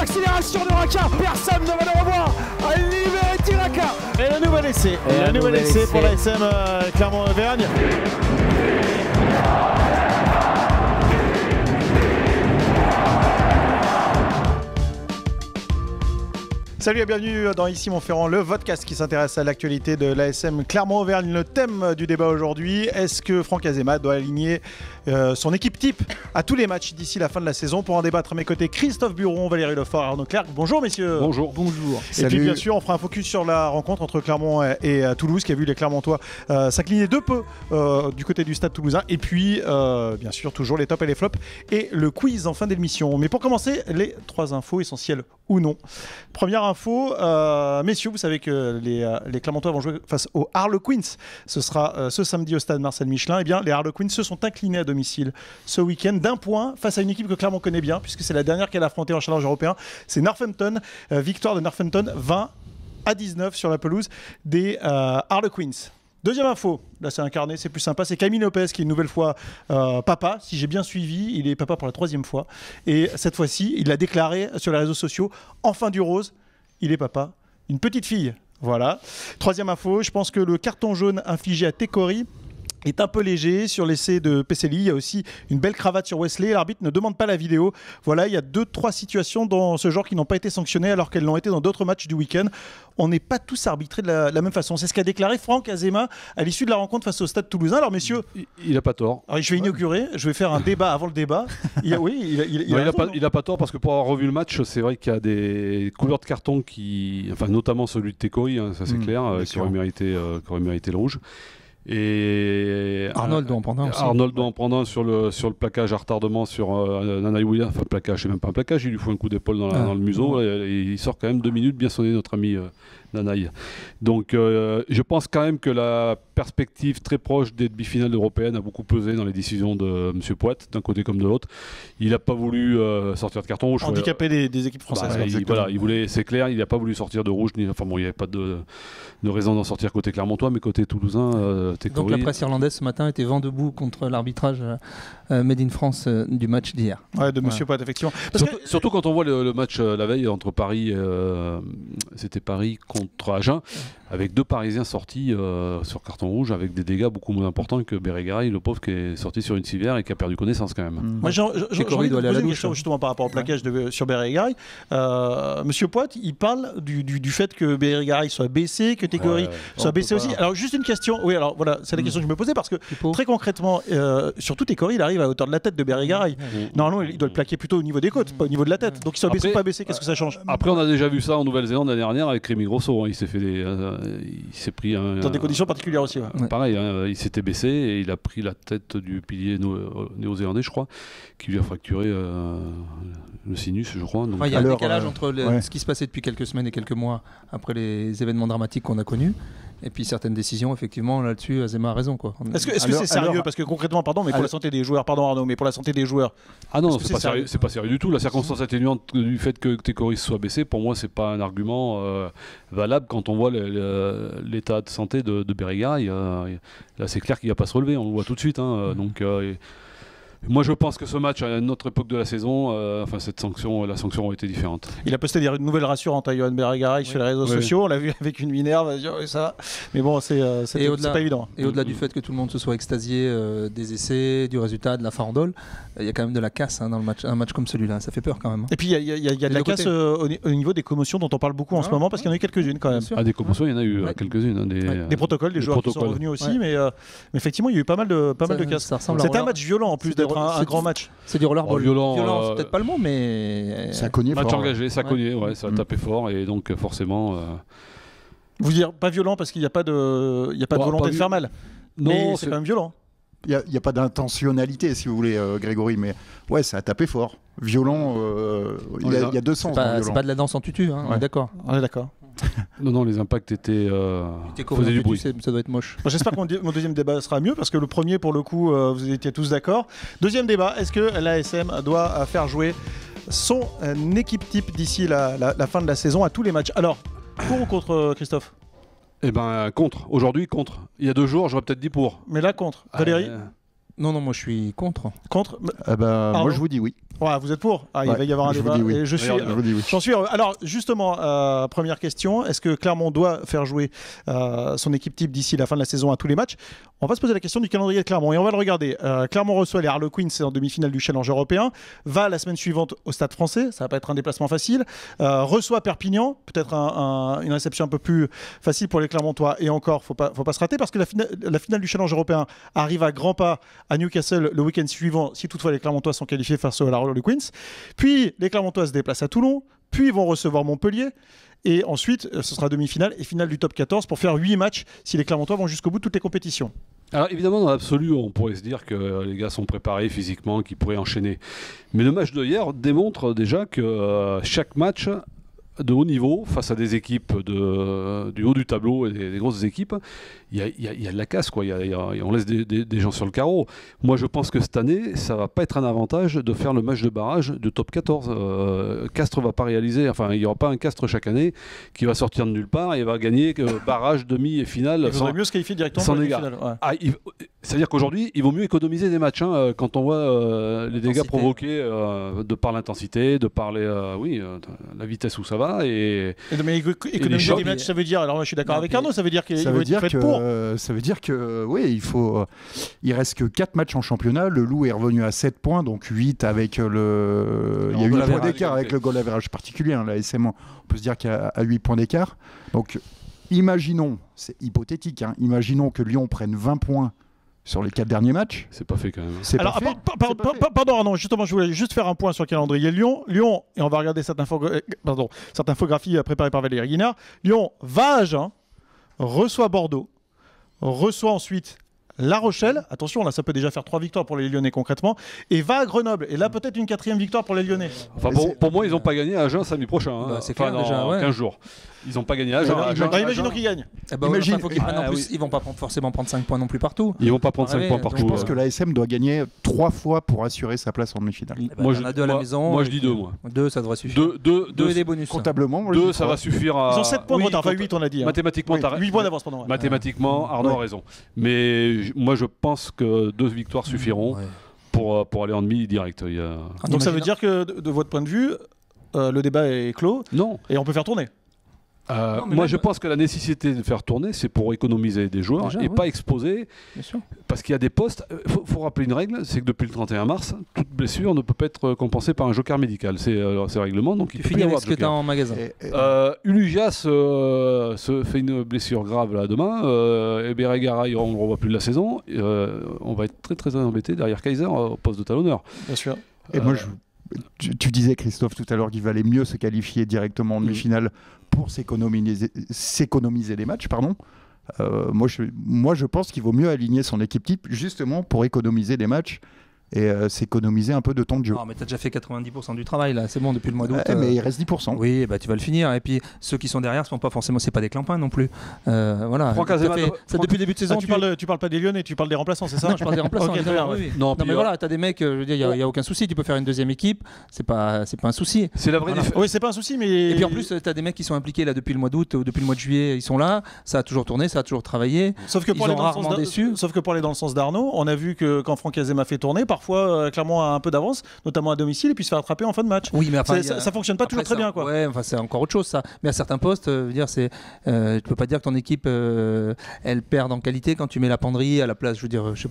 l'accélération de Raka, personne ne va le revoir. Liberty Raka. Et le nouvel essai. Et le nouvel essai pour l'ASM Clermont-Auvergne. Salut et bienvenue dans Ici Montferrand, le podcast qui s'intéresse à l'actualité de l'ASM Clermont-Auvergne. Le thème du débat aujourd'hui, est-ce que Franck Azéma doit aligner son équipe type à tous les matchs d'ici la fin de la saison? Pour en débattre à mes côtés, Christophe Buron, Valérie Lefort, Arnaud Clerc. Bonjour messieurs. Bonjour. Bonjour. Et Salut. puis bien sûr, on fera un focus sur la rencontre entre Clermont et Toulouse qui a vu les Clermontois s'incliner de peu du côté du stade toulousain. Et puis bien sûr, toujours les tops et les flops et le quiz en fin d'émission. Mais pour commencer, les 3 infos essentielles ou non. Première info, messieurs, vous savez que les Clermontois vont jouer face aux Harlequins. Ce sera ce samedi au stade Marcel Michelin. Eh bien, les Harlequins se sont inclinés à domicile ce week-end d'1 point face à une équipe que Clermont connaît bien, puisque c'est la dernière qu'elle a affrontée en challenge européen. C'est Northampton. Victoire de Northampton 20-19 sur la pelouse des Harlequins. Deuxième info, là c'est incarné, c'est plus sympa, c'est Camille Lopez qui est une nouvelle fois papa, si j'ai bien suivi, il est papa pour la 3e fois. Et cette fois-ci, il l'a déclaré sur les réseaux sociaux, enfin du rose, il est papa, une petite fille. Voilà. Troisième info, je pense que le carton jaune infligé à Tekori est un peu léger sur l'essai de Pesselli. Il y a aussi une belle cravate sur Wesley. L'arbitre ne demande pas la vidéo. Voilà, il y a 2-3 situations dans ce genre qui n'ont pas été sanctionnées alors qu'elles l'ont été dans d'autres matchs du week-end. On n'est pas tous arbitrés de la même façon. C'est ce qu'a déclaré Franck Azéma à l'issue de la rencontre face au Stade Toulousain. Alors messieurs, il n'a pas tort. Alors, je vais inaugurer, je vais faire un débat avant le débat. Il n'a pas tort parce que pour avoir revu le match, c'est vrai qu'il y a des couleurs de carton qui, enfin notamment celui de Tekori, hein, ça c'est clair, qui aurait mérité le rouge. Et Arnold doit en prendre un aussi. Arnold doit en prendre un sur le plaquage à retardement sur Nanaï Williams. Enfin, plaquage, c'est même pas un plaquage, il lui faut un coup d'épaule dans le museau. Et il sort quand même 2 minutes bien sonné, notre ami Nanaï. Donc je pense quand même que la perspective très proche des demi-finales européennes a beaucoup pesé dans les décisions de M. Poit, d'un côté comme de l'autre. Il n'a pas voulu sortir de carton rouge. Handicapé des équipes françaises. Il voulait, c'est clair, il n'a pas voulu sortir de rouge. Enfin bon, il n'y avait pas de raison d'en sortir côté Clermontois, mais côté toulousain. Donc la presse irlandaise ce matin était vent debout contre l'arbitrage Made in France du match d'hier. Ouais, de Monsieur Poit, effectivement. Surtout quand on voit le match la veille entre Paris, c'était Paris contre Agen, avec 2 Parisiens sortis sur carton rouge avec des dégâts beaucoup moins importants que Bérégaray, le pauvre qui est sorti sur une civière et qui a perdu connaissance quand même. Moi j'ai envie de poser une question justement par rapport au plaquage sur Bérégaray. Monsieur Poit, il parle du fait que Bérégaray soit baissé, que Tekori soit baissé aussi. Alors juste une question, oui alors voilà, c'est la question que je me posais parce que très concrètement, surtout Tekori il arrive à hauteur de la tête de Bérégaray. Normalement il doit le plaquer plutôt au niveau des côtes, pas au niveau de la tête. Donc qu'il soit baissé ou pas baissé, qu'est-ce que ça change? Après on a déjà vu ça en Nouvelle-Zélande l'année dernière avec Rémi Grosso, il s'est fait il s'est pris dans des conditions particulières aussi. Pareil, il s'était baissé et il a pris la tête du pilier néo-zélandais je crois, qui lui a fracturé le sinus je crois. Donc, il y a un décalage entre ce qui se passait depuis quelques semaines et quelques mois après les événements dramatiques qu'on a connus et puis certaines décisions effectivement là-dessus Azéma a raison quoi. Est-ce que c'est sérieux parce que concrètement mais pour la santé des joueurs, pardon Arnaud, mais pour la santé des joueurs. Ah non, c'est pas sérieux du tout. La circonstance atténuante du fait que Tekori soit baissé, pour moi c'est pas un argument valable quand on voit l'état de santé de Bérégaray. Là c'est clair qu'il va pas se relever, on le voit tout de suite. Donc moi je pense que ce match à une autre époque de la saison, la sanction aurait été différente. Il a posté dire une nouvelle rassurante à Johan Bérégaray sur les réseaux sociaux, on l'a vu avec une minerve, ça va. Mais bon c'est pas évident. Et au-delà du fait que tout le monde se soit extasié des essais, du résultat, de la farandole, il y a quand même de la casse dans un match comme celui-là, ça fait peur quand même. Et puis il y a de la casse au niveau des commotions dont on parle beaucoup en ce moment parce qu'il y en a eu quelques-unes quand même. Des commotions il y en a eu quelques-unes. Des protocoles, des joueurs qui sont revenus aussi, mais effectivement il y a eu pas mal de casse. C'était un match violent en plus d'être un grand match. C'est du rollerball. Violent, c'est peut-être pas le mot, mais ça a cogné match fort. Engagé, ça a cogné, ça a tapé fort et donc forcément. Vous dire pas violent parce qu'il n'y a pas de volonté de faire mal. Non, c'est quand même violent. Il n'y a pas d'intentionnalité, si vous voulez, Grégory, mais ouais, ça a tapé fort. Violent, il y a 2 sens. C'est pas de la danse en tutu, hein, on est d'accord. On est d'accord. Non, les impacts étaient faisaient du bruit. Ça doit être moche. Bon, j'espère que mon deuxième débat sera mieux parce que le premier, pour le coup, vous étiez tous d'accord. Deuxième débat, est-ce que l'ASM doit faire jouer son équipe type d'ici la fin de la saison à tous les matchs? Alors, pour ou contre Christophe? Eh ben contre. Aujourd'hui contre. Il y a 2 jours, j'aurais peut-être dit pour. Mais là contre. Valérie? Non, moi je suis contre. Contre Moi je vous dis oui. Ouais, vous êtes pour? Il va y avoir un débat. Oui. Et j'en suis. Alors justement, première question, est-ce que Clermont doit faire jouer son équipe type d'ici la fin de la saison à tous les matchs? On va se poser la question du calendrier de Clermont et on va le regarder. Clermont reçoit les Harlequins en demi-finale du Challenge européen, va la semaine suivante au Stade Français, ça va pas être un déplacement facile, reçoit Perpignan, peut-être une réception un peu plus facile pour les Clermontois, et encore, faut pas se rater parce que la finale du Challenge européen arrive à grands pas à Newcastle le week-end suivant, si toutefois les Clermontois sont qualifiés face aux Harlequins. Puis les Clermontois se déplacent à Toulon, puis ils vont recevoir Montpellier. Et ensuite, ce sera demi-finale et finale du top 14 pour faire 8 matchs si les Clermontois vont jusqu'au bout de toutes les compétitions. Alors évidemment, dans l'absolu, on pourrait se dire que les gars sont préparés physiquement, qu'ils pourraient enchaîner. Mais le match de hier démontre déjà que chaque match de haut niveau, face à des équipes du haut du tableau et des grosses équipes, il y a de la casse, quoi. On laisse des gens sur le carreau. Moi, je pense que cette année, ça va pas être un avantage de faire le match de barrage de top 14. Castres va pas réaliser, enfin, il n'y aura pas un Castres chaque année qui va sortir de nulle part et va gagner barrage, demi et finale. Il vaudrait mieux se qualifier directement pour la finale. Ouais. C'est-à-dire qu'aujourd'hui, il vaut mieux économiser des matchs quand on voit les dégâts provoqués de par l'intensité, de par la vitesse où ça va. Mais économiser des matchs, ça veut dire. Alors, moi, je suis d'accord avec Arnaud, ça veut dire qu'il faut être fait pour. Ça veut dire que oui, il reste que 4 matchs en championnat. Le Loup est revenu à 7 points, donc 8 avec le. Il y a 8 points d'écart avec le goal average particulier. La SM, on peut se dire qu'il y a 8 points d'écart. Donc, imaginons, c'est hypothétique, imaginons que Lyon prenne 20 points sur les 4 derniers matchs. C'est pas fait quand même. Alors, pardon, Arnaud, justement, je voulais juste faire un point sur le calendrier. Lyon, et on va regarder cette infographie préparée par Valérie Guinard. Lyon va à Agen, reçoit Bordeaux, reçoit ensuite La Rochelle, attention, là ça peut déjà faire 3 victoires pour les Lyonnais concrètement, et va à Grenoble, et là peut-être une 4e victoire pour les Lyonnais. Enfin, pour moi, ils n'ont pas gagné à Agen samedi prochain, c'est clair, déjà, 15 jours. Ils n'ont pas gagné à Agen. Imaginons qu'ils gagnent. Ils vont pas forcément prendre 5 points non plus partout. Ils vont pas prendre 5 points partout. Je pense que l'ASM doit gagner 3 fois pour assurer sa place en demi-finale. Moi, il y en a 2 à la maison. Moi, je dis 2, moi. 2, ça devrait suffire. 2 et des bonus. Comptablement, 2, ça va suffire à. Ils ont 7 points de retard, enfin 8 on a dit. Mathématiquement, 8 points d'avance, pardon. Mathématiquement, Arnaud a raison. Mais moi, je pense que 2 victoires suffiront pour aller en demi direct. Donc ça veut dire que de votre point de vue, le débat est clos. Non. Et on peut faire tourner. Moi, je pense que la nécessité de faire tourner, c'est pour économiser des joueurs pas exposer. Bien sûr. Parce qu'il y a des postes. Faut rappeler une règle, c'est que depuis le 31 mars, toute blessure ne peut pas être compensée par un joker médical. C'est le règlement. Donc tu finis avec ce que tu as en magasin. Ulugias se fait une blessure grave là demain. Et Beregara, on ne le revoit plus de la saison. On va être très très embêté derrière Kaiser au poste de talonneur. Bien sûr. Et moi, tu disais, Christophe, tout à l'heure qu'il valait mieux se qualifier directement en demi-finale pour s'économiser les matchs, pardon. Moi, je pense qu'il vaut mieux aligner son équipe type justement pour économiser des matchs et s'économiser un peu de temps de jeu. Non, mais tu as déjà fait 90% du travail là, c'est bon depuis le mois d'août. Mais il reste 10%. Oui, tu vas le finir. Et puis ceux qui sont derrière sont pas forcément, c'est pas des clampins non plus. Voilà. Depuis le début de saison. Tu parles pas des Lyonnais, tu parles des remplaçants, c'est ça? Non, je parle des remplaçants. Okay, oui. Non, mais voilà, tu as des mecs, je veux dire, il y a aucun souci, tu peux faire une deuxième équipe, c'est pas un souci. C'est la vraie différence. Oui, c'est pas un souci, mais. Et puis en plus, tu as des mecs qui sont impliqués là depuis le mois d'août ou depuis le mois de juillet, ils sont là, ça a toujours tourné, ça a toujours travaillé. Sauf que pour aller dans le sens d'Arnaud, on a vu que quand Franck Azema fait tourner, parfois Clermont a un peu d'avance, notamment à domicile, et puis se faire attraper en fin de match. Oui, mais après, ça fonctionne pas toujours très bien, quoi. Ouais, enfin c'est encore autre chose ça. Mais à certains postes, tu peux pas dire que ton équipe elle perd en qualité quand tu mets la Penderie à la place,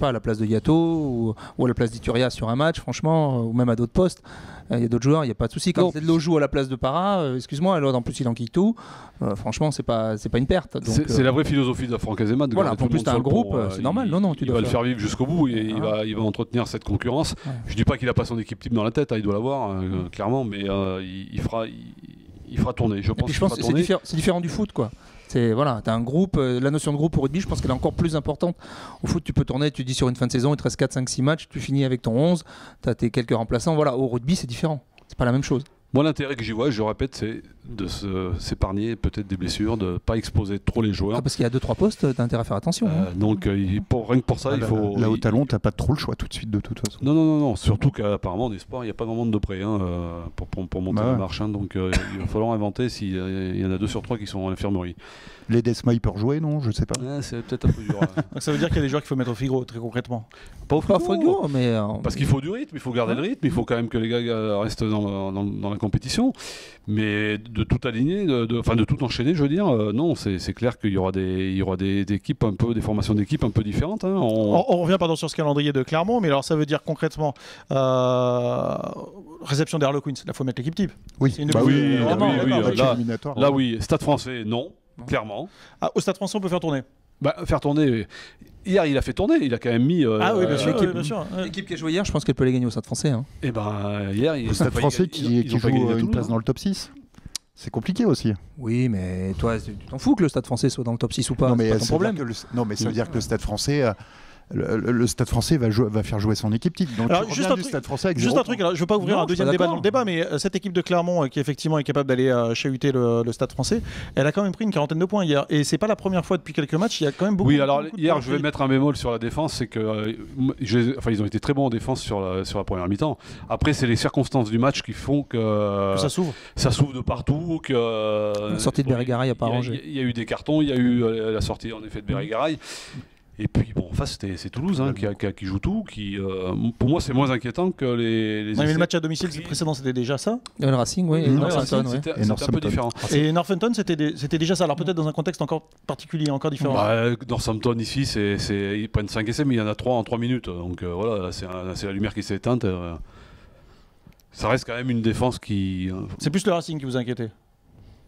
à la place de Yato ou à la place d'Ituria sur un match, franchement, ou même à d'autres postes. Il y a d'autres joueurs, il n'y a pas de souci. Quand Zedlo joue à la place de Para, excuse-moi, alors en plus il enquille tout. Franchement, c'est pas une perte. C'est la vraie philosophie de Franck Azema. Voilà, en plus tu as un groupe, c'est normal. Il va le faire vivre jusqu'au bout et il va entretenir cette concurrence. Je dis pas qu'il a pas son équipe type dans la tête, il doit l'avoir clairement, mais il fera tourner. Je pense que c'est différent du foot, quoi. Voilà, tu as un groupe, la notion de groupe au rugby, je pense qu'elle est encore plus importante. Au foot, tu peux tourner, tu dis sur une fin de saison, il te reste 4, 5, 6 matchs, tu finis avec ton 11, tu as tes quelques remplaçants. Voilà, au rugby, c'est différent. C'est pas la même chose. Moi, l'intérêt que j'y vois, je le répète, c'est de s'épargner peut-être des blessures, de ne pas exposer trop les joueurs. Parce qu'il y a 2-3 postes, t'as intérêt à faire attention. Donc, rien que pour ça, il faut... Là, au talon, t'as pas trop le choix tout de suite, de toute façon. Non. Surtout qu'apparemment, des sports, il n'y a pas grand monde de prêt pour monter la marche. Donc, il va falloir inventer s'il y en a 2 sur 3 qui sont à l'infirmerie. Les Desma, ils peuvent jouer, non? Je sais pas. C'est peut-être un peu dur. Donc ça veut dire qu'il y a des joueurs qu'il faut mettre au frigo, très concrètement. Pas au frigo, mais... Parce qu'il faut du rythme, il faut garder le rythme, il faut quand même que les gars restent dans la compétition. Mais de tout aligner, de tout enchaîner, je veux dire, non, c'est clair qu'il y aura des équipes un peu, des formations d'équipes un peu différentes. On revient sur ce calendrier de Clermont, mais alors ça veut dire concrètement réception des Harlequins, là il faut mettre l'équipe type. Oui, là oui, Stade Français, non. Clairement. Au Stade Français, on peut faire tourner. Faire tourner. Hier, il a fait tourner. Il a quand même mis. Oui, bien sûr. L'équipe qui a joué hier, je pense qu'elle peut les gagner au Stade Français. Et hier, le Stade Français qui joue une place dans le top 6. C'est compliqué aussi. Oui, mais toi, tu t'en fous que le Stade Français soit dans le top 6 ou pas? Non, mais c'est pas ton problème. Non, mais ça veut dire que le Stade Français. Le Stade Français va faire jouer son équipe type. Donc alors, juste un truc, alors, je ne veux pas ouvrir un deuxième débat dans le débat, mais cette équipe de Clermont qui effectivement est capable d'aller chahuter le Stade Français, elle a quand même pris une 40aine de points hier. Et c'est pas la première fois depuis quelques matchs, il y a quand même beaucoup. Oui, alors hier, je vais mettre un bémol sur la défense, c'est que ils ont été très bons en défense sur la première mi-temps. Après, c'est les circonstances du match qui font que ça s'ouvre. Ça s'ouvre de partout. La sortie de Berry-Garay n'a pas arrangé. Il y a eu des cartons, il y a eu la sortie en effet de Berry-Garay. Et puis bon, en face c'est Toulouse qui joue tout, pour moi c'est moins inquiétant que les mais le match à domicile précédent c'était déjà ça. Le Racing, oui, et Northampton, c'était un peu différent. Et Northampton c'était déjà ça, alors peut-être dans un contexte encore particulier, encore différent. Northampton ici, ils prennent 5 essais mais il y en a 3 en 3 minutes, donc voilà, c'est la lumière qui s'est éteinte. Ça reste quand même une défense qui... C'est plus le Racing qui vous inquiétait?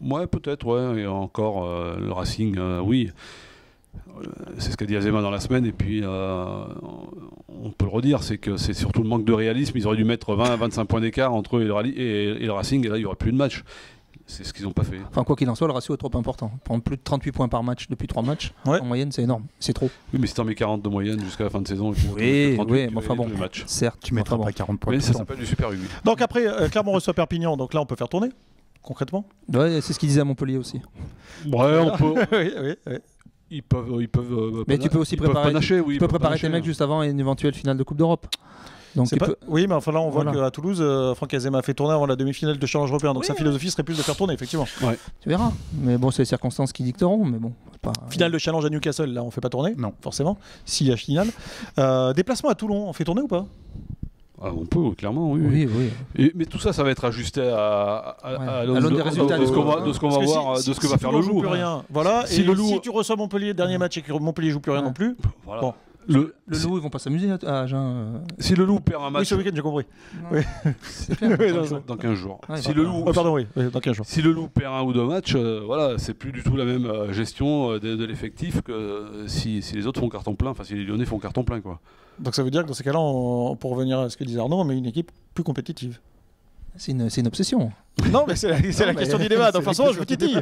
Ouais, peut-être, ouais, et encore le Racing, oui. C'est ce qu'a dit Azema dans la semaine, et puis on peut le redire, c'est que c'est surtout le manque de réalisme. Ils auraient dû mettre 20-25 points d'écart entre eux et le Racing, et là il n'y aurait plus de match. C'est ce qu'ils n'ont pas fait. Enfin, quoi qu'il en soit, le ratio est trop important. Prendre plus de 38 points par match depuis 3 matchs, en moyenne, c'est énorme. C'est trop. Oui, mais si tu en mets 40 de moyenne jusqu'à la fin de saison, oui, mais enfin bon, certes, tu mettras pas 40 points. Mais ça s'appelle du Super Rugby. Donc après, Clermont reçoit Perpignan, donc là on peut faire tourner, concrètement. Ouais, c'est ce qu'ils disaient à Montpellier aussi. Ouais, on peut. oui. Ils peuvent. Mais tu peux aussi préparer tes mecs hein. juste avant une éventuelle finale de Coupe d'Europe. Donc oui, mais enfin là on voit qu'à Toulouse, Franck Azema a fait tourner avant la demi-finale de Challenge européen, donc sa philosophie serait plus de faire tourner, effectivement. Ouais. Tu verras. Mais bon, c'est les circonstances qui dicteront. Mais bon, finale de Challenge à Newcastle, là on fait pas tourner, non, forcément. S'il y a finale, déplacement à Toulon, on fait tourner ou pas? On peut, clairement, oui. Mais tout ça, ça va être ajusté à l'aune des résultats de ce qu'on va voir, de ce que va faire le Loup. Plus rien. Voilà. Si tu reçois Montpellier, dernier match, et que Montpellier joue plus rien non plus. Voilà. Bon. Le Loup, ils vont pas s'amuser à Agen. Si le Loup perd un match. Oui, ce week-end, j'ai compris. Oui. C'est clair. Dans 15 jours. Si le Loup. Pardon, oui, dans 15 jours. Si le Loup perd un ou 2 matchs, voilà, c'est plus du tout la même gestion de l'effectif que si les autres font carton plein, enfin si les Lyonnais font carton plein, quoi. Donc ça veut dire que dans ces cas-là, pour revenir à ce que disait Arnaud, on met une équipe plus compétitive. C'est une obsession. Non, mais c'est la question du débat. Donc forcément, je vous titille.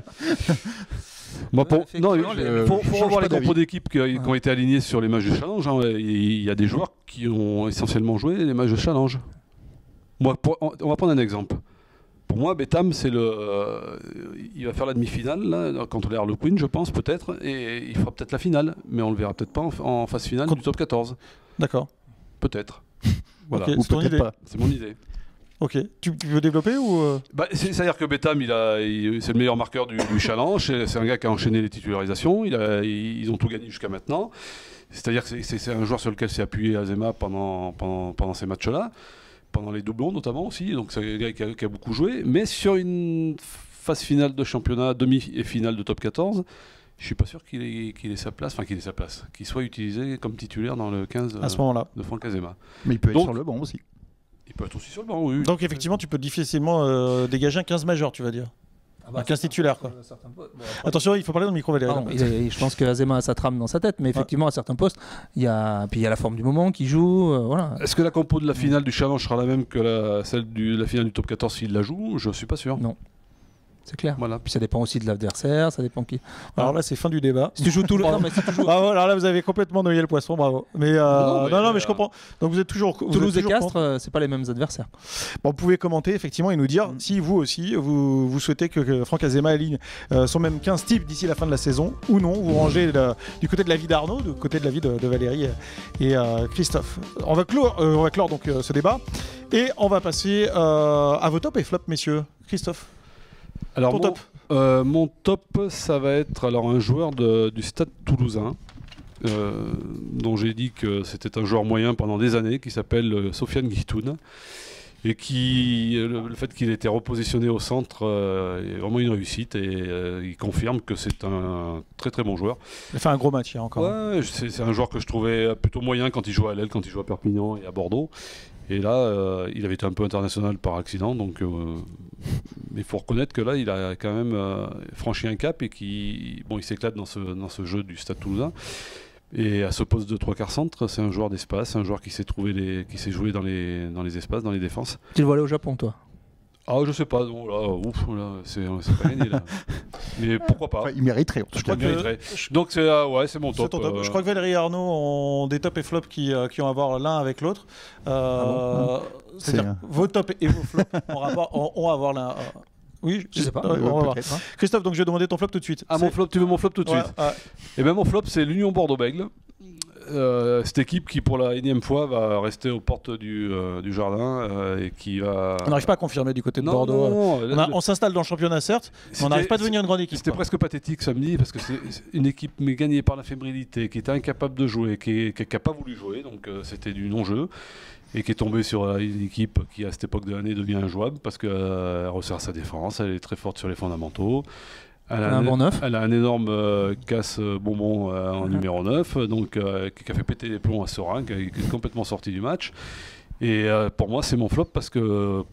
Bon, pour revoir les compos d'équipes qui ont été alignés sur les matchs de challenge, il y a des joueurs qui ont essentiellement joué les matchs de challenge. On va prendre un exemple. Pour moi, Betham, il va faire la demi-finale contre les Harlequins, je pense, peut-être, et il fera peut-être la finale, mais on le verra peut-être pas en phase finale du top 14. D'accord. Peut-être. Voilà. Okay, ou peut-être pas. C'est mon idée. Ok. Tu veux développer ou c'est-à-dire que Betham, c'est le meilleur marqueur du challenge. C'est un gars qui a enchaîné les titularisations. Ils ont tout gagné jusqu'à maintenant. C'est-à-dire que c'est un joueur sur lequel s'est appuyé Azema pendant ces matchs-là, pendant les doublons notamment aussi. Donc c'est un gars qui a beaucoup joué. Mais sur une phase finale de championnat, demi et finale de top 14, je suis pas sûr qu'il ait sa place, qu'il soit utilisé comme titulaire dans le 15 à ce moment-là de Franck Azema. Mais il peut être sur le banc aussi. Il peut être aussi sur le banc, oui. Donc effectivement, tu peux difficilement dégager un 15 majeur, tu vas dire. Un 15 titulaire, quoi. Attention, il faut parler dans le micro, Valérie. Je pense que Azema a sa trame dans sa tête, mais effectivement, à certains postes, il y a la forme du moment qui joue. Voilà. Est-ce que la compo de la finale du challenge sera la même que celle de la finale du top 14 s'il la joue? Je suis pas sûr. Non. C'est clair. Voilà. Puis ça dépend aussi de l'adversaire, ça dépend qui. Alors là, c'est fin du débat. Si tu joues Toulouse, non, mais si tu joues Bravo, alors là, vous avez complètement noyé le poisson, bravo. Mais, non, mais je comprends. Donc vous êtes toujours. Toulouse et Castres, c'est pas les mêmes adversaires. Bon, vous pouvez commenter effectivement et nous dire si vous aussi vous souhaitez que Franck Azema aligne son même 15 types d'ici la fin de la saison ou non. Vous rangez du côté de l'avis d'Arnaud, du côté de l'avis de Valérie et Christophe. On va clore donc ce débat et on va passer à vos top et flop, messieurs. Christophe. Alors ton top. Mon top, ça va être alors un joueur du Stade Toulousain, dont j'ai dit que c'était un joueur moyen pendant des années, qui s'appelle Sofiane Guitoun, et qui le fait qu'il ait été repositionné au centre est vraiment une réussite, et il confirme que c'est un très très bon joueur. Il a fait un gros match hier encore. Ouais, c'est un joueur que je trouvais plutôt moyen quand il jouait à l'aile, quand il jouait à Perpignan et à Bordeaux. Et là, il avait été un peu international par accident, donc il faut reconnaître que là, il a quand même franchi un cap et il s'éclate dans ce jeu du Stade Toulousain. Et à ce poste de 3/4 centre, c'est un joueur d'espace, un joueur qui sait jouer dans les espaces, dans les défenses. Tu le vois aller au Japon, toi? Ah, je sais pas, non, là, c'est pas gagné là. Mais pourquoi pas? Enfin, il mériterait. En tout cas. Donc c'est mon top. Top. Je crois que Valérie et Arnaud ont des tops et flops qui ont à voir l'un avec l'autre. C'est-à-dire vos tops et vos flops ont à voir l'un. Oui, je sais pas. Christophe, donc je vais demander ton flop tout de suite. Ah, mon flop, tu veux mon flop tout de suite? Et bien mon flop, c'est l'Union Bordeaux-Bègles. Cette équipe qui pour la énième fois va rester aux portes du jardin et qui va... On n'arrive pas à confirmer du côté de Bordeaux. On s'installe dans le championnat certes, mais on n'arrive pas à devenir une grande équipe. C'était presque pathétique samedi parce que c'est une équipe mais gagnée par la fébrilité, qui était incapable de jouer, qui n'a pas voulu jouer, donc c'était du non-jeu, et qui est tombée sur une équipe qui à cette époque de l'année devient injouable parce qu'elle resserre sa défense, elle est très forte sur les fondamentaux. Elle a un énorme casse-bonbon en numéro 9, donc qui a fait péter les plombs à Sorin, qui est complètement sorti du match. Et pour moi, c'est mon flop parce que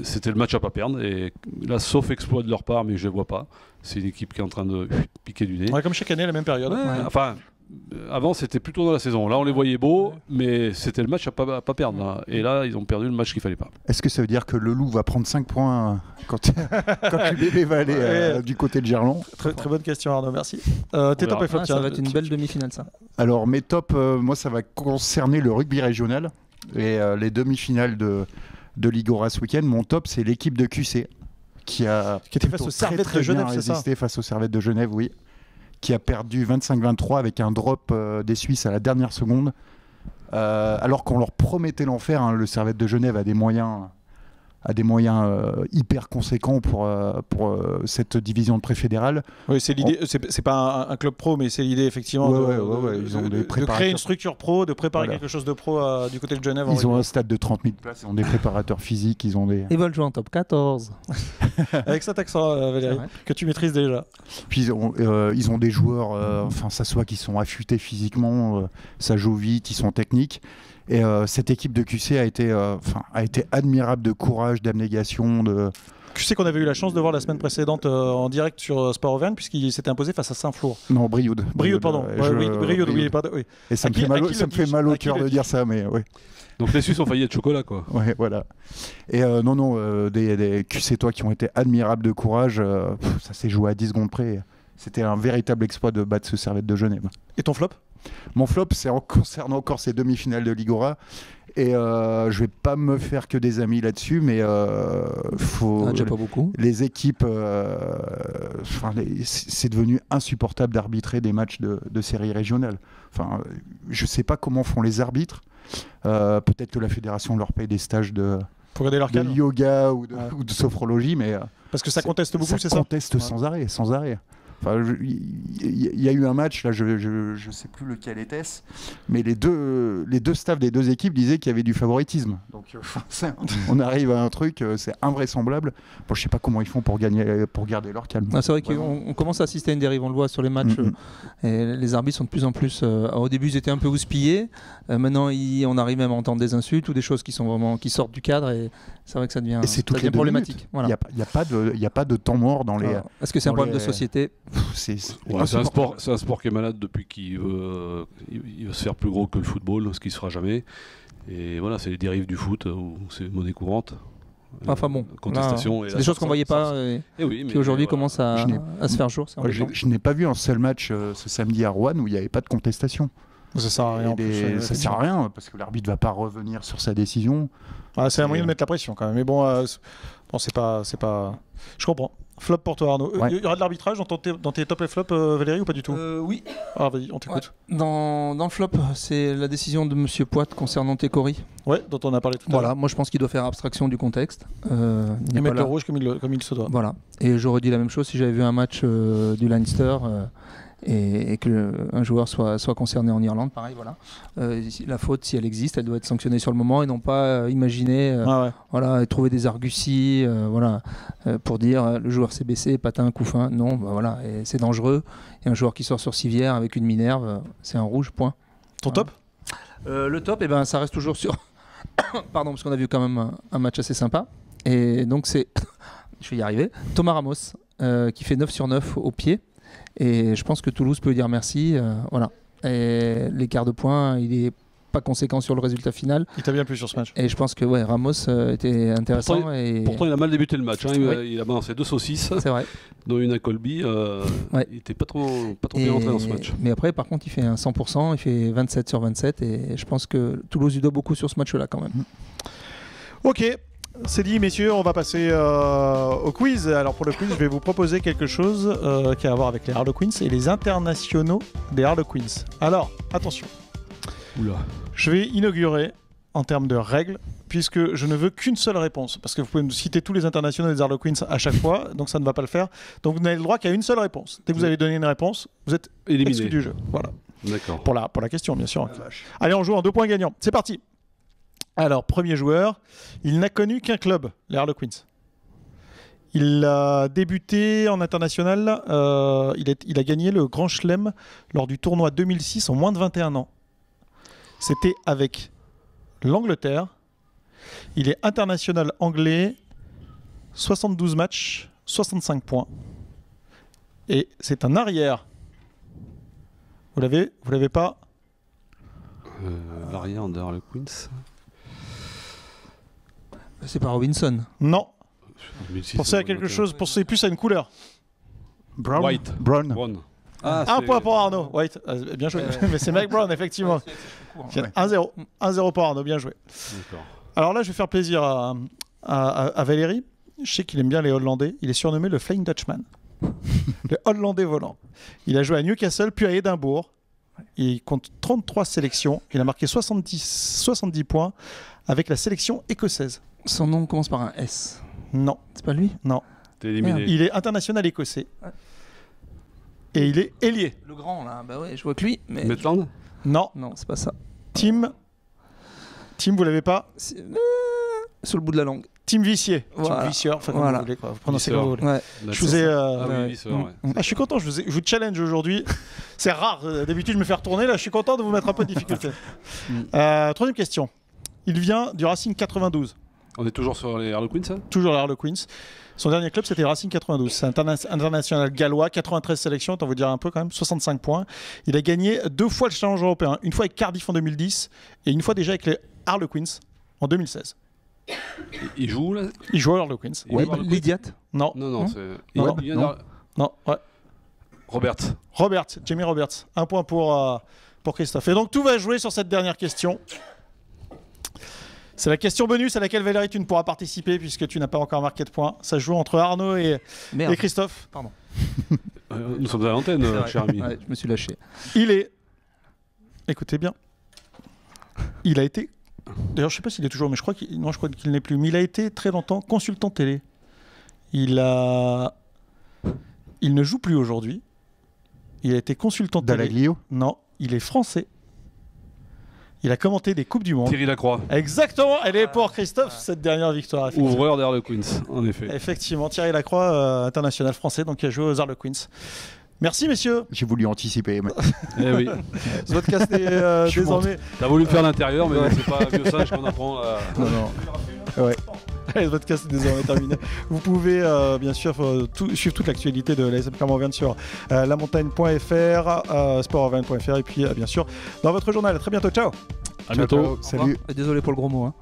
c'était le match à pas perdre. Et là, sauf exploit de leur part, mais je ne les vois pas. C'est une équipe qui est en train de piquer du nez. Ouais, comme chaque année, la même période. Enfin, avant, c'était plutôt dans la saison. Là, on les voyait beaux, mais c'était le match à pas perdre. Là. Et là, ils ont perdu le match qu'il fallait pas. Est-ce que ça veut dire que le Loup va prendre 5 points quand l'UBB va aller du côté de Gerland? Très bonne question, Arnaud, merci. Tes top et flop, ça va être une belle demi-finale, ça. Alors, mes tops, moi, ça va concerner le rugby régional et les demi-finales de Ligora ce week-end. Mon top, c'est l'équipe de QC qui était face aux Servettes de Genève, c'est ça? Résisté face aux Servettes de Genève, oui. Qui a perdu 25-23 avec un drop des Suisses à la dernière seconde. Alors qu'on leur promettait l'enfer, hein, le Servette de Genève a des moyens hyper conséquents pour cette division de préfédérale. Oui, c'est l'idée. C'est pas un club pro, mais c'est l'idée effectivement de créer une structure pro, de préparer quelque chose de pro du côté de Genève. Ils ont un stade de 30 000 places, ils ont des préparateurs physiques, ils veulent jouer en top 14. Avec cet accent, Valérie, que tu maîtrises déjà. Puis ils ont des joueurs, ça soit qui sont affûtés physiquement, ça joue vite, ils sont techniques. Et cette équipe de QC a été admirable de courage, d'abnégation. QC qu'on avait eu la chance de voir la semaine précédente en direct sur Sport Auvergne, puisqu'il s'était imposé face à Saint-Flour. Non, Brioude. Brioude, pardon. Brioude, oui, pardon. Oui. Et ça me fait mal au cœur de dire ça, mais oui. Donc les Suisses ont failli être chocolat, quoi. Ouais, voilà. Et des QC-tois qui ont été admirables de courage, ça s'est joué à 10 secondes près. C'était un véritable exploit de battre ce Servette de Genève. Et ton flop? Mon flop, c'est concernant encore ces demi-finales de Ligora. Et je vais pas me faire que des amis là-dessus, mais faut. Déjà pas beaucoup. Les équipes, c'est devenu insupportable d'arbitrer des matchs de séries régionales. Enfin, je sais pas comment font les arbitres. Peut-être que la fédération leur paye des stages de yoga ou de sophrologie, mais parce que ça conteste beaucoup, c'est ça? Ça conteste sans arrêt. Enfin, il y a eu un match, là, je sais plus lequel était-ce, mais les deux staffs des deux équipes disaient qu'il y avait du favoritisme. Donc, on arrive à un truc, c'est invraisemblable. Bon, je sais pas comment ils font pour garder leur calme. C'est vrai qu'on commence à assister à une dérive, on le voit sur les matchs. Et les arbitres sont de plus en plus. Au début, ils étaient un peu houspillés. Maintenant, on arrive même à entendre des insultes ou des choses qui sortent du cadre. Et c'est vrai que ça devient problématique. Il n'y a pas de temps mort dans les. Est-ce que c'est un problème de société? C'est un sport qui est malade depuis qu'il veut se faire plus gros que le football, ce qui ne se fera jamais. Et voilà, c'est les dérives du foot où c'est monnaie courante. Enfin bon, contestation. C'est des choses qu'on voyait pas qui aujourd'hui commencent à se faire jour. Je n'ai pas vu un seul match ce samedi à Rouen où il n'y avait pas de contestation. Ça sert à rien. Ça sert à rien parce que l'arbitre va pas revenir sur sa décision. C'est un moyen de mettre la pression quand même. Mais bon, c'est pas. Je comprends. Flop pour toi, Arnaud. Il y aura de l'arbitrage dans tes top et flop, Valérie, ou pas du tout? Oui. Ah, vas-y, on t'écoute. Ouais. Dans le flop, c'est la décision de Monsieur Poit concernant Técori. Ouais, dont on a parlé tout à l'heure. Voilà, moi je pense qu'il doit faire abstraction du contexte. Et mettre le rouge comme il se doit. Voilà. Et j'aurais dit la même chose si j'avais vu un match du Leinster et qu'un joueur soit concerné en Irlande. Pareil, voilà. La faute, si elle existe, elle doit être sanctionnée sur le moment et non pas imaginer voilà, et trouver des arguties pour dire le joueur s'est baissé, patin, coup fin. Non, voilà, et c'est dangereux. Et un joueur qui sort sur civière avec une minerve, c'est un rouge, point. Ton top? Le top, ça reste toujours sur... Pardon, parce qu'on a vu quand même un match assez sympa. Et donc c'est... Je vais y arriver. Thomas Ramos, qui fait 9 sur 9 au pied. Et je pense que Toulouse peut lui dire merci. Voilà. Et l'écart de points, il est pas conséquent sur le résultat final. Il t'a bien plu sur ce match. Et je pense que Ramos était intéressant. Pourtant, il a mal débuté le match. Il a balancé 2 saucisses, dont une à Colby. Il n'était pas trop bien rentré dans ce match. Mais après, par contre, il fait un 100%, il fait 27 sur 27. Et je pense que Toulouse lui doit beaucoup sur ce match-là quand même. Ok. C'est dit, messieurs, on va passer au quiz. Alors pour le quiz, je vais vous proposer quelque chose qui a à voir avec les Harlequins et les internationaux des Harlequins. Alors, attention. Oula. Je vais inaugurer en termes de règles, puisque je ne veux qu'une seule réponse. Parce que vous pouvez me citer tous les internationaux des Harlequins à chaque fois, donc ça ne va pas le faire. Donc vous n'avez le droit qu'à une seule réponse. Dès que vous avez donné une réponse, vous êtes exclu du jeu. Voilà. D'accord. Pour la question, bien sûr. Allez, on joue en 2 points gagnants. C'est parti. Alors, premier joueur, il n'a connu qu'un club, les Harlequins. Il a débuté en international, il a gagné le Grand Chelem lors du tournoi 2006 en moins de 21 ans. C'était avec l'Angleterre. Il est international anglais, 72 matchs, 65 points. Et c'est un arrière. Vous l'avez pas? L'arrière de Harlequins. C'est pas Robinson. Non. Pensez à quelque chose, pensez plus à une couleur. Brown. White. Brown. Ah, un point pour Arnaud. White. Bien joué. Mais c'est Mike Brown, effectivement. 1-0. 1-0 pour Arnaud, bien joué. Alors là, je vais faire plaisir à Valérie. Je sais qu'il aime bien les Hollandais. Il est surnommé le Flying Dutchman. Le Hollandais volant. Il a joué à Newcastle, puis à Édimbourg. Il compte 33 sélections. Il a marqué 70 points avec la sélection écossaise. Son nom commence par un S. Non. C'est pas lui? Non. T'es éliminé. Il est international écossais. Ouais. Et il est ailier. Le grand, là. Bah ouais, je vois que lui. Mais... Maitland? Non. Non, c'est pas ça. Tim, vous l'avez pas? Sur le bout de la langue. Tim Vissier. Voilà. Tim Vissier, enfin, vous voulez, quoi. Vous prononcez comme vous voulez. Ouais. Je vous ai... je suis content, je vous challenge aujourd'hui. C'est rare, d'habitude je me fais retourner, là je suis content de vous mettre un peu de difficulté. Troisième question. Il vient du Racing 92. On est toujours sur les Harlequins, ça? Toujours les Harlequins. Son dernier club, c'était Racing 92. C'est international gallois, 93 sélections, autant vous dire un peu quand même, 65 points. Il a gagné 2 fois le challenge européen, une fois avec Cardiff en 2010 et une fois déjà avec les Harlequins en 2016. Il joue là? Il joue à Harlequins. L'Idiot? Non. Non, c'est... Non, ouais. Jamie Roberts. 1 point pour Christophe. Et donc tout va jouer sur cette dernière question. C'est la question bonus à laquelle Valérie tu ne pourras participer puisque tu n'as pas encore marqué de points. Ça joue entre Arnaud et Christophe. Pardon. Nous sommes à l'antenne, cher ami. Ouais, je me suis lâché. Il est... Écoutez bien. Il a été... D'ailleurs, je ne sais pas s'il est toujours, mais je crois qu'il n'est plus. Mais il a été très longtemps consultant télé. Il ne joue plus aujourd'hui. Il a été consultant télé. Dallaglio? Non, il est français. Il a commenté des Coupes du Monde. Thierry Lacroix. Exactement, elle est pour Christophe, cette dernière victoire. Ouvreur des Harlequins, en effet. Effectivement, Thierry Lacroix, international français, donc qui a joué aux Harlequins. Merci, messieurs. J'ai voulu anticiper. Mais... Eh oui. Ce podcast est désormais... T'as voulu faire l'intérieur, mais c'est pas vieux singe qu'on apprend. Non. Ouais. Le podcast est désormais terminé. Vous pouvez bien sûr suivre toute l'actualité de l'ASM Clermont-Auvergne sur lamontagne.fr, sportauvergne.fr et puis bien sûr dans votre journal. À très bientôt. Ciao. À bientôt. Ciao. Salut. Désolé pour le gros mot. Hein.